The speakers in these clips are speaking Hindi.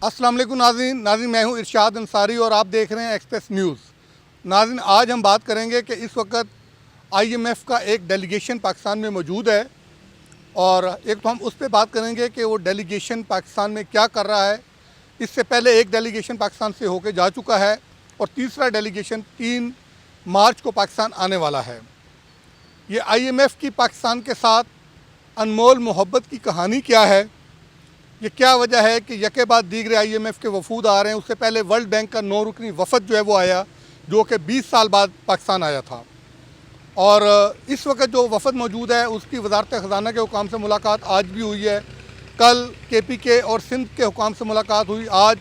अस्सलाम वालेकुम नाज़रीन मैं हूं इरशाद अंसारी और आप देख रहे हैं एक्सप्रेस न्यूज़। नाज़रीन आज हम बात करेंगे कि इस वक्त आईएमएफ का एक डेलीगेशन पाकिस्तान में मौजूद है और एक तो हम उस पर बात करेंगे कि वो डेलीगेशन पाकिस्तान में क्या कर रहा है। इससे पहले एक डेलीगेशन पाकिस्तान से होकर जा चुका है और तीसरा डेलीगेशन 3 मार्च को पाकिस्तान आने वाला है। ये आईएमएफ की पाकिस्तान के साथ अनमोल मोहब्बत की कहानी क्या है, ये क्या वजह है कि यके बाद दीगरे आईएमएफ के वफूद आ रहे हैं। उससे पहले वर्ल्ड बैंक का 9 रुकनी वफद जो है वो आया, जो कि 20 साल बाद पाकिस्तान आया था। और इस वक्त जो वफद मौजूद है उसकी वजारत ख़जाना के हुकाम से मुलाकात आज भी हुई है। कल KPK और सिंध के हुकाम से मुलाकात हुई। आज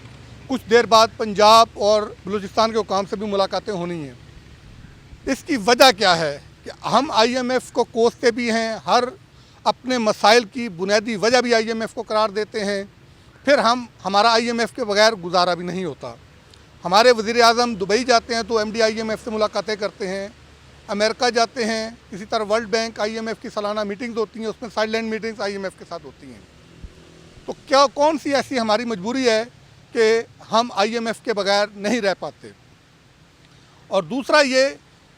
कुछ देर बाद पंजाब और बलूचिस्तान के हुकाम से भी मुलाकातें होनी हैं। इसकी वजह क्या है कि हम आईएमएफ को कोसते भी हैं, हर अपने मसाइल की बुनियादी वजह भी आईएमएफ को करार देते हैं, फिर हमारा आईएमएफ के बगैर गुजारा भी नहीं होता। हमारे वज़ीर-ए-आज़म दुबई जाते हैं तो MD आईएमएफ से मुलाकातें करते हैं, अमेरिका जाते हैं, इसी तरह वर्ल्ड बैंक आईएमएफ की सालाना मीटिंग्स होती हैं, उसमें साइडलाइन मीटिंग्स आईएमएफ के साथ होती हैं। तो क्या कौन सी ऐसी हमारी मजबूरी है कि हम आईएमएफ के बगैर नहीं रह पाते। और दूसरा ये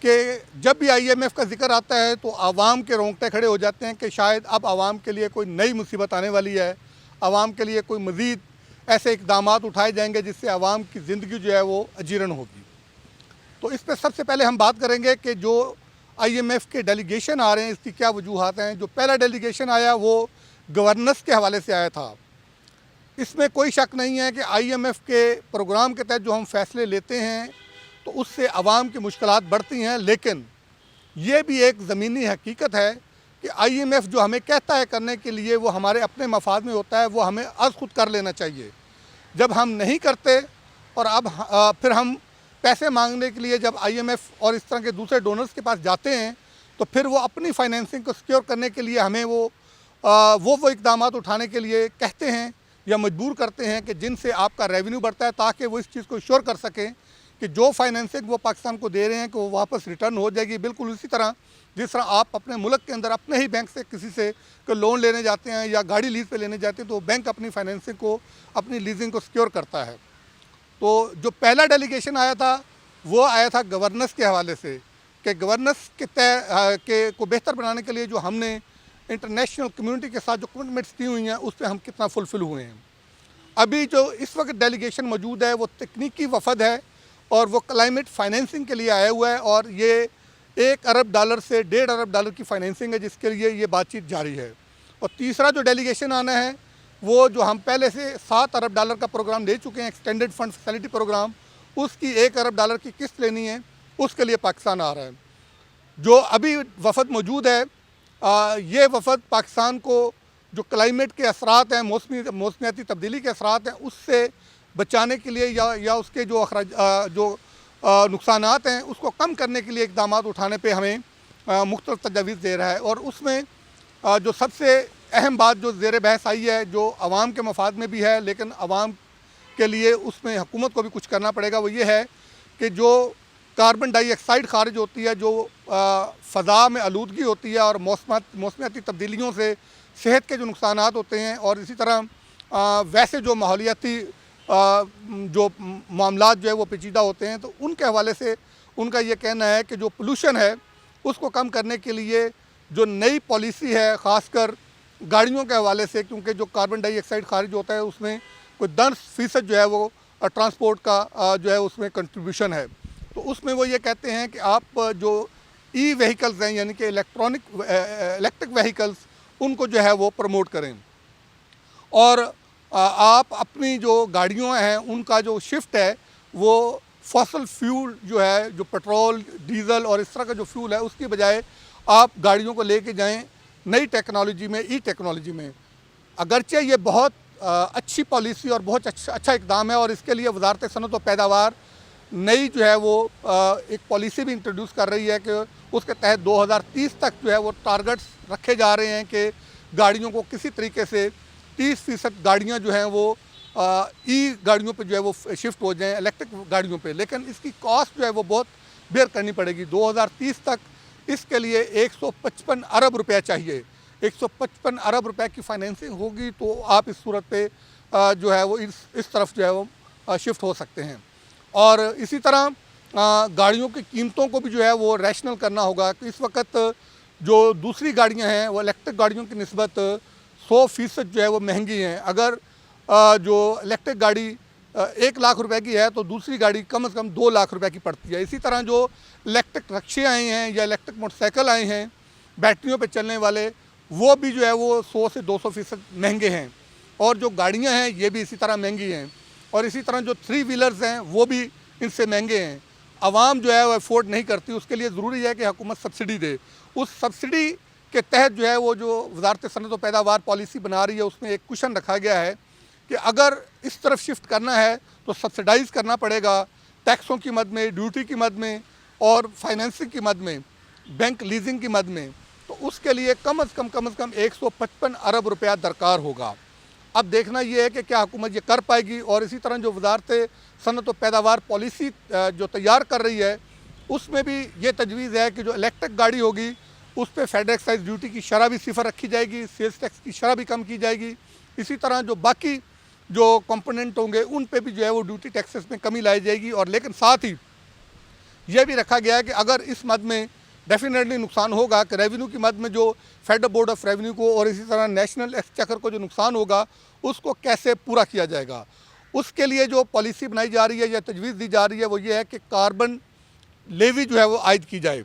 कि जब भी आईएमएफ का जिक्र आता है तो आवाम के रोंगटे खड़े हो जाते हैं कि शायद अब आवाम के लिए कोई नई मुसीबत आने वाली है, आवाम के लिए कोई मज़ीद ऐसे इक़दामात उठाए जाएंगे जिससे आवाम की ज़िंदगी जो है वो अजीरन होगी। तो इस पर सबसे पहले हम बात करेंगे कि जो आईएमएफ के डेलीगेशन आ रहे हैं इसकी क्या वजूहात हैं। जो पहला डेलीगेशन आया वो गवर्नेंस के हवाले से आया था। इसमें कोई शक नहीं है कि आईएमएफ के प्रोग्राम के तहत जो हम फ़ैसले लेते हैं तो उससे आवाम की मुश्किलात बढ़ती हैं, लेकिन ये भी एक ज़मीनी हकीकत है कि आईएमएफ जो हमें कहता है करने के लिए वो हमारे अपने मफाद में होता है, वो हमें खुद कर लेना चाहिए। जब हम नहीं करते और अब फिर हम पैसे मांगने के लिए जब आईएमएफ और इस तरह के दूसरे डोनर्स के पास जाते हैं तो फिर वो अपनी फाइनेंसिंग को सिक्योर करने के लिए हमें वो इक़दामात उठाने के लिए कहते हैं या मजबूर करते हैं कि जिनसे आपका रेवेन्यू बढ़ता है, ताकि वो इस चीज़ को श्योर कर सकें कि जो फाइनेंसिंग वो पाकिस्तान को दे रहे हैं कि वो वापस रिटर्न हो जाएगी। बिल्कुल उसी तरह जिस तरह आप अपने मुल्क के अंदर अपने ही बैंक से किसी से लोन लेने जाते हैं या गाड़ी लीज़ पे लेने जाते हैं तो बैंक अपनी फाइनेंसिंग को, अपनी लीजिंग को सिक्योर करता है। तो जो पहला डेलीगेशन आया था वो आया था गवर्नेंस के हवाले से कि गवर्नेंस के को बेहतर बनाने के लिए जो हमने इंटरनेशनल कम्यूनिटी के साथ जो कमिटमेंट्स दी हुई हैं उस पर हम कितना फुलफिल हुए हैं। अभी जो इस वक्त डेलीगेशन मौजूद है वो तकनीकी वफद है और वो क्लाइमेट फाइनेंसिंग के लिए आया हुआ है और ये $1 अरब से $1.5 अरब की फ़ाइनेंसिंग है जिसके लिए ये बातचीत जारी है। और तीसरा जो डेलीगेशन आना है वो जो हम पहले से $7 अरब का प्रोग्राम ले चुके हैं, एक्सटेंडेड फंड फैसिलिटी प्रोग्राम, उसकी $1 अरब की किस्त लेनी है, उसके लिए पाकिस्तान आ रहा है। जो अभी वफद मौजूद है ये वफद पाकिस्तान को जो क्लाइमेट के असरात हैं, मौसमियाती तब्दीली के असरात हैं, उससे बचाने के लिए या उसके जो नुकसानात हैं उसको कम करने के लिए इक़दामात उठाने पे हमें मुख्तलिफ़ तजावीज़ दे रहा है। और उसमें जो सबसे अहम बात जो ज़ेर बहस आई है, जो आवाम के मफाद में भी है लेकिन आवाम के लिए उसमें हुकूमत को भी कुछ करना पड़ेगा, वो ये है कि जो कार्बन डाइऑक्साइड खारिज होती है, जो फ़ज़ा में आलूदगी होती है और मौसमियाती तब्दीलियों से सेहत के जो नुकसानात होते हैं और इसी तरह वैसे जो माहौलियाती जो मामलात जो है वो पेचीदा होते हैं, तो उनके हवाले से उनका ये कहना है कि जो पोल्यूशन है उसको कम करने के लिए जो नई पॉलिसी है, ख़ासकर गाड़ियों के हवाले से, क्योंकि जो कार्बन डाइऑक्साइड खारिज होता है उसमें कोई 10% जो है वो ट्रांसपोर्ट का जो है उसमें कंट्रीब्यूशन है। तो उसमें वो ये कहते हैं कि आप जो व्हीकल्स हैं यानी कि इलेक्ट्रिक व्हीकल्स, उनको जो है वो प्रमोट करें और आप अपनी जो गाड़ियों हैं उनका जो शिफ्ट है वो फॉसल फ्यूल जो है, जो पेट्रोल, डीज़ल और इस तरह का जो फ्यूल है उसकी बजाय आप गाड़ियों को लेके जाएं नई टेक्नोलॉजी में, टेक्नोलॉजी में। अगरचे ये बहुत अच्छी पॉलिसी और बहुत अच्छा इक़दाम है और इसके लिए वज़ारत सनअत व पैदावार नई जो है वो एक पॉलिसी भी इंट्रोड्यूस कर रही है कि उसके तहत 2030 तक जो है वो टारगेट्स रखे जा रहे हैं कि गाड़ियों को किसी तरीके से 30% गाड़ियाँ जो हैं वो गाड़ियों पे जो है वो शिफ्ट हो जाएं इलेक्ट्रिक गाड़ियों पे। लेकिन इसकी कॉस्ट जो है वो बहुत बेयर करनी पड़ेगी। 2030 तक इसके लिए 155 अरब रुपया चाहिए। 155 अरब रुपए की फाइनेंसिंग होगी तो आप इस सूरत पे जो है वो इस तरफ जो है वो शिफ्ट हो सकते हैं। और इसी तरह गाड़ियों की कीमतों को भी जो है वो रैशनल करना होगा कि इस वक्त जो दूसरी गाड़ियां हैं वो इलेक्ट्रिक गाड़ियों की निस्बत 100% जो है वो महंगी हैं। अगर जो इलेक्ट्रिक गाड़ी 1 लाख रुपए की है तो दूसरी गाड़ी कम से कम 2 लाख रुपए की पड़ती है। इसी तरह जो इलेक्ट्रिक रिक्शे आए हैं या इलेक्ट्रिक मोटरसाइकिल आए हैं बैटरियों पे चलने वाले, वो भी जो है वो 100 से 200% महंगे हैं। और जो गाड़ियां हैं ये भी इसी तरह महंगी हैं। और इसी तरह जो 3 व्हीलर्स हैं वो भी इनसे महंगे हैं। आवाम जो है वो अफोर्ड नहीं करती, उसके लिए ज़रूरी है कि हुकूमत सब्सिडी दे। उस सब्सिडी के तहत जो है वो जो वजारत सनअत व पैदावार पॉलिसी बना रही है उसमें एक कुशन रखा गया है कि अगर इस तरफ शिफ्ट करना है तो सब्सिडाइज़ करना पड़ेगा टैक्सों की मद में, ड्यूटी की मद में और फाइनेंसिंग की मद में, बैंक लीजिंग की मद में। तो उसके लिए कम से कम 155 अरब रुपया दरकार होगा। अब देखना ये है कि क्या हुकूमत ये कर पाएगी। और इसी तरह जो वजारत सनअत व पैदावार पॉलिसी जो तैयार कर रही है उसमें भी ये तजवीज़ है कि जो इलेक्ट्रिक गाड़ी होगी उस पर फेडरल एक्साइज ड्यूटी की शरह भी सिफर रखी जाएगी, सेल्स टैक्स की शरह भी कम की जाएगी। इसी तरह जो बाकी जो कंपोनेंट होंगे उन पे भी जो है वो ड्यूटी टैक्सेस में कमी लाई जाएगी। और लेकिन साथ ही ये भी रखा गया है कि अगर इस मद में डेफिनेटली नुकसान होगा कि रेवेन्यू की मद में जो फेडरल बोर्ड ऑफ रेवेन्यू को और इसी तरह नेशनल एक्सचेकर को जो नुकसान होगा उसको कैसे पूरा किया जाएगा। उसके लिए जो पॉलिसी बनाई जा रही है या तजवीज़ दी जा रही है वो ये है कि कार्बन लेवी जो है वो आयद की जाए।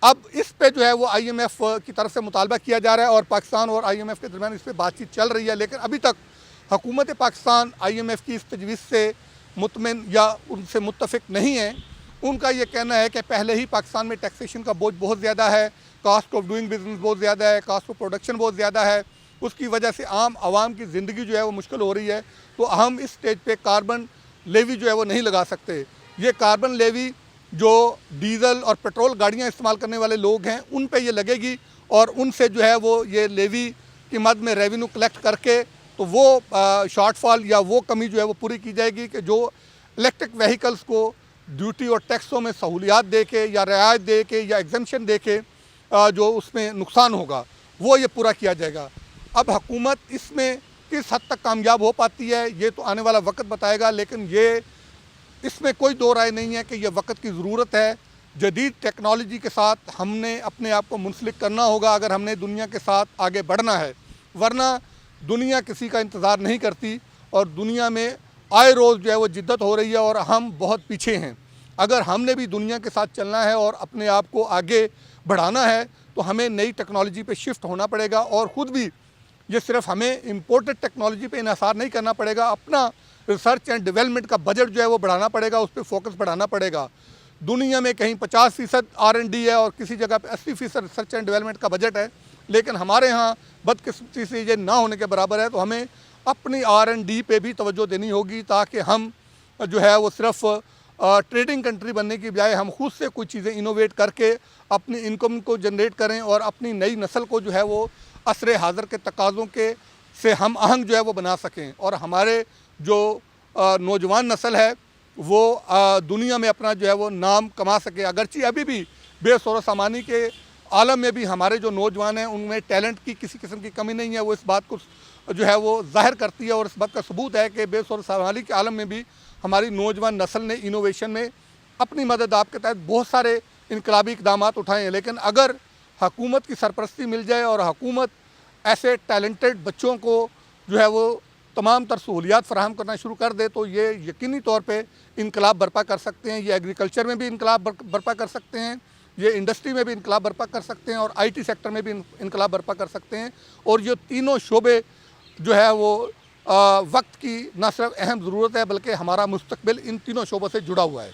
अब इस पे जो है वो IMF की तरफ से मुतालबा किया जा रहा है और पाकिस्तान और IMF के दरमियान इस पर बातचीत चल रही है। लेकिन अभी तक हुकूमत पाकिस्तान IMF की इस तजवीज़ से मुतमिन या उनसे मुत्तफिक नहीं है। उनका ये कहना है कि पहले ही पाकिस्तान में टैक्सेशन का बोझ बहुत ज़्यादा है, कास्ट ऑफ डूइंग बिजनेस बहुत ज़्यादा है, कास्ट ऑफ प्रोडक्शन बहुत ज़्यादा है। उसकी वजह से आम आवाम की ज़िंदगी जो है वो मुश्किल हो रही है। तो हम इस स्टेज पे कार्बन लेवी जो है वो नहीं लगा सकते। ये कार्बन लेवी जो डीज़ल और पेट्रोल गाड़ियाँ इस्तेमाल करने वाले लोग हैं उन पे ये लगेगी और उनसे जो है वो ये लेवी की मद में रेवेन्यू कलेक्ट करके तो वो शॉर्टफॉल या वो कमी जो है वो पूरी की जाएगी कि जो इलेक्ट्रिक व्हीकल्स को ड्यूटी और टैक्सों में सहूलियात दे के या रियायत दे के या एग्जम्पशन दे के जो उसमें नुकसान होगा वो ये पूरा किया जाएगा। अब हुकूमत इसमें किस हद तक कामयाब हो पाती है ये तो आने वाला वक्त बताएगा। लेकिन ये इसमें कोई दो राय नहीं है कि यह वक्त की ज़रूरत है। जदीद टेक्नोलॉजी के साथ हमने अपने आप को मुंसलिक करना होगा अगर हमने दुनिया के साथ आगे बढ़ना है। वरना दुनिया किसी का इंतज़ार नहीं करती और दुनिया में आए रोज़ जो है वो जिद्दत हो रही है और हम बहुत पीछे हैं। अगर हमने भी दुनिया के साथ चलना है और अपने आप को आगे बढ़ाना है तो हमें नई टेक्नोलॉजी पे शिफ्ट होना पड़ेगा और ख़ुद भी ये सिर्फ हमें इम्पोर्टेड टेक्नोलॉजी पे इन्हिसार नहीं करना पड़ेगा, अपना रिसर्च एंड डेवलपमेंट का बजट जो है वो बढ़ाना पड़ेगा, उस पर फोकस बढ़ाना पड़ेगा। दुनिया में कहीं 50% R&D है और किसी जगह पे 80% रिसर्च एंड डेवलपमेंट का बजट है, लेकिन हमारे यहाँ बदकिस्मती से ये ना होने के बराबर है। तो हमें अपनी R&D पे भी तवज्जो देनी होगी ताकि हम जो है वो सिर्फ ट्रेडिंग कंट्री बनने की बजाय हम खुद से कुछ चीज़ें इनोवेट करके अपनी इनकम को जनरेट करें और अपनी नई नस्ल को जो है वो असरे हाज़र के तकाज़ों के से हम आहंग जो है वो बना सकें और हमारे जो नौजवान नस्ल है वो दुनिया में अपना जो है वो नाम कमा सके। अगरचे अभी भी बेसोर सामानी के आलम में भी हमारे जो नौजवान हैं उनमें टैलेंट की किसी किस्म की कमी नहीं है। वो इस बात को जो है वो ज़ाहिर करती है और इस बात का सबूत है कि बेसोर सामानी के आलम में भी हमारी नौजवान नस्ल ने इनोवेशन में अपनी मदद आपके तहत बहुत सारे इनकलाबी इक़दाम उठाए हैं। लेकिन अगर हुकूमत की सरपरस्ती मिल जाए और हुकूमत ऐसे टैलेंटेड बच्चों को जो है वो तमाम तर सहूलियात फ़राहम करना शुरू कर दे तो ये यकीनी तौर पे इनकलाब बर्पा कर सकते हैं। ये एग्रीकल्चर में भी इनकलाब बर्पा कर सकते हैं, ये इंडस्ट्री में भी इनकलाब बर्पा कर सकते हैं और IT सेक्टर में भी इनकलाब बर्पा कर सकते हैं। और ये तीनों शोबे जो है वो वक्त की न सिर्फ अहम ज़रूरत है बल्कि हमारा मुस्तकबिल इन तीनों शोबों से जुड़ा हुआ है।